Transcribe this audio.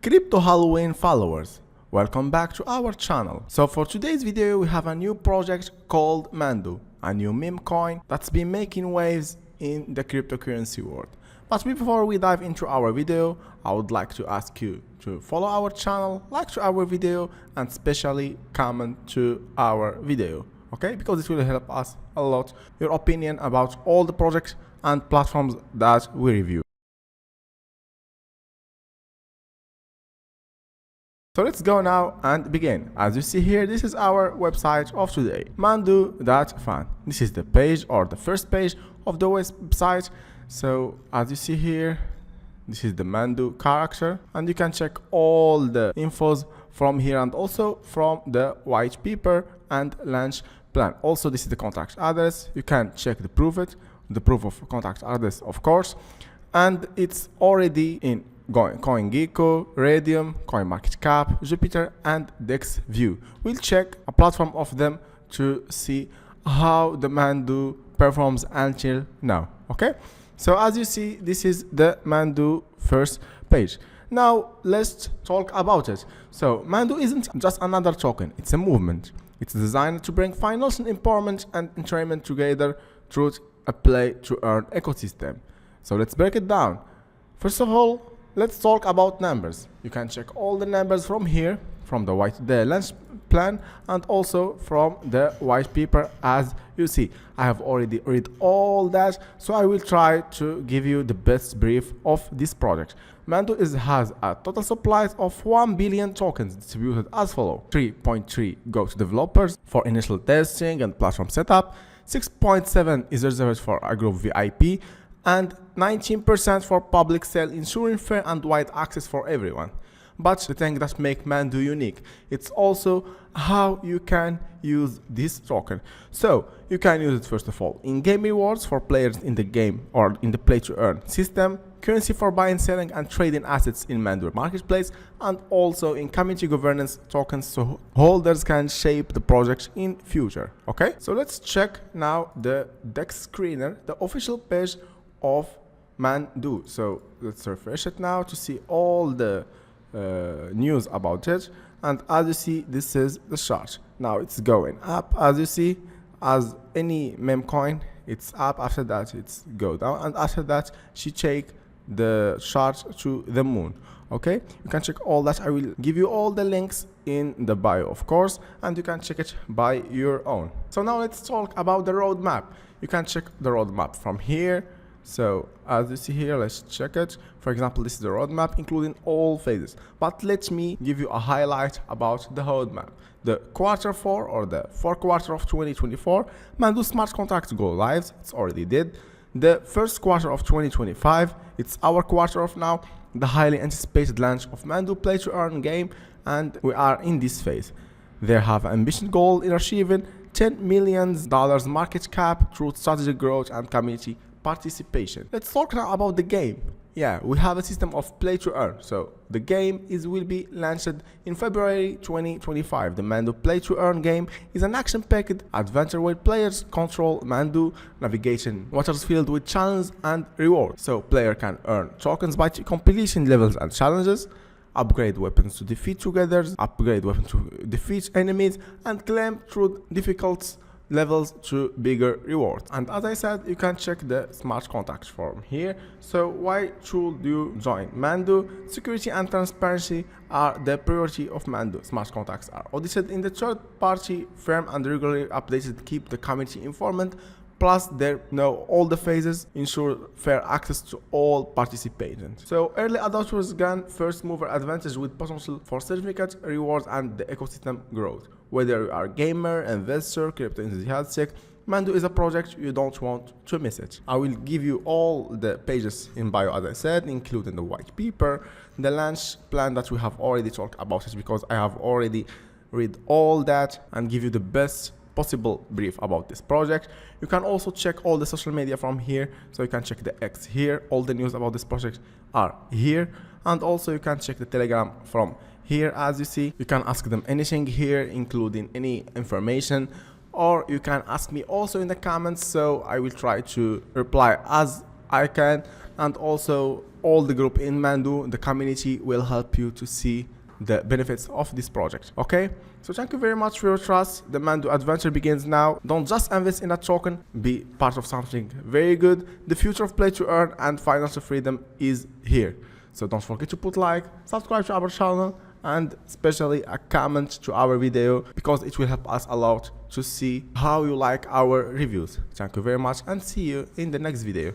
Crypto Halloween followers, welcome back to our channel. So for today's video we have a new project called Mando, a new meme coin that's been making waves in the cryptocurrency world. But before we dive into our video, I would like to ask you to follow our channel, like to our video, and especially comment to our video, okay? Because it will help us a lot, your opinion about all the projects and platforms that we review. So let's go now and begin. As you see here, this is our website of today, Mando.fan. This is the page or the first page of the website. So as you see here, this is the Mando character, and you can check all the infos from here and also from the white paper and launch plan. Also, this is the contact address. You can check the proof of contact address, of course, and it's already in CoinGecko, Radium, CoinMarketCap, Jupiter, and DexView. We'll check a platform of them to see how the Mando performs until now. Okay, so as you see, this is the Mando first page. Now let's talk about it. So Mando isn't just another token, it's a movement. It's designed to bring financial empowerment and entertainment together through a play to earn ecosystem. So let's break it down. First of all, let's talk about numbers. You can check all the numbers from here, from the launch plan, and also from the white paper. As you see, I have already read all that, so I will try to give you the best brief of this project. Mando has a total supply of 1 billion tokens distributed as follows. 3.3 go to developers for initial testing and platform setup, 6.7 is reserved for a group VIP, and 19% for public sale, ensuring fair and wide access for everyone. But the thing that makes Mando unique, it's also how you can use this token. So you can use it first of all in game rewards for players in the game or in the play to earn system, currency for buying, selling, and trading assets in Mando marketplace, and also in community governance tokens so holders can shape the project in future. Okay, so let's check now the Dex screener, the official page of Mando. So let's refresh it now to see all the news about it, and as you see, this is the chart. Now it's going up, as you see, as any meme coin, it's up. After that it's go down, and after that she take the chart to the moon. Okay, you can check all that. I will give you all the links in the bio, of course, and you can check it by your own. So now let's talk about the roadmap. You can check the roadmap from here. So as you see here, let's check it. For example, this is the roadmap including all phases, but let me give you a highlight about the roadmap. The Q4 or the Q4 of 2024, Mando smart contracts go live. It's already did. The first quarter of 2025, it's our quarter of now, the highly anticipated launch of Mando play to earn game, and we are in this phase. They have an ambitious goal in achieving $10 million market cap through strategic growth and community participation. Let's talk now about the game. Yeah, we have a system of play to earn. So the game will be launched in February 2025. The Mando play to earn game is an action-packed adventure where players control Mando navigation waters filled with challenges and rewards. So player can earn tokens by completion levels and challenges, upgrade weapons to defeat together, upgrade weapons to defeat enemies, and climb through difficult levels to bigger rewards. And as I said, you can check the smart contracts form here. So why should you join Mando? Security and transparency are the priority of Mando. Smart contracts are audited in the third-party firm and regularly updated to keep the community informed. Plus, they know all the phases, ensure fair access to all participants. So early adopters gain first mover advantage with potential for significant rewards and the ecosystem growth. Whether you are a gamer, investor, crypto enthusiastic, Mando is a project you don't want to miss it. I will give you all the pages in bio, as I said, including the white paper, the launch plan that we have already talked about it, because I have already read all that and give you the best possible brief about this project. You can also check all the social media from here. So you can check the X here. All the news about this project are here. And also you can check the Telegram from here. As you see, you can ask them anything here, including any information, or you can ask me also in the comments. So I will try to reply as I can. And also all the group in Mando, the community will help you to see the benefits of this project. Okay, so thank you very much for your trust. The Mando adventure begins now. Don't just invest in a token, be part of something very good. The future of play to earn and financial freedom is here. So don't forget to put like, subscribe to our channel, and especially a comment to our video, because it will help us a lot to see how you like our reviews. Thank you very much and see you in the next video.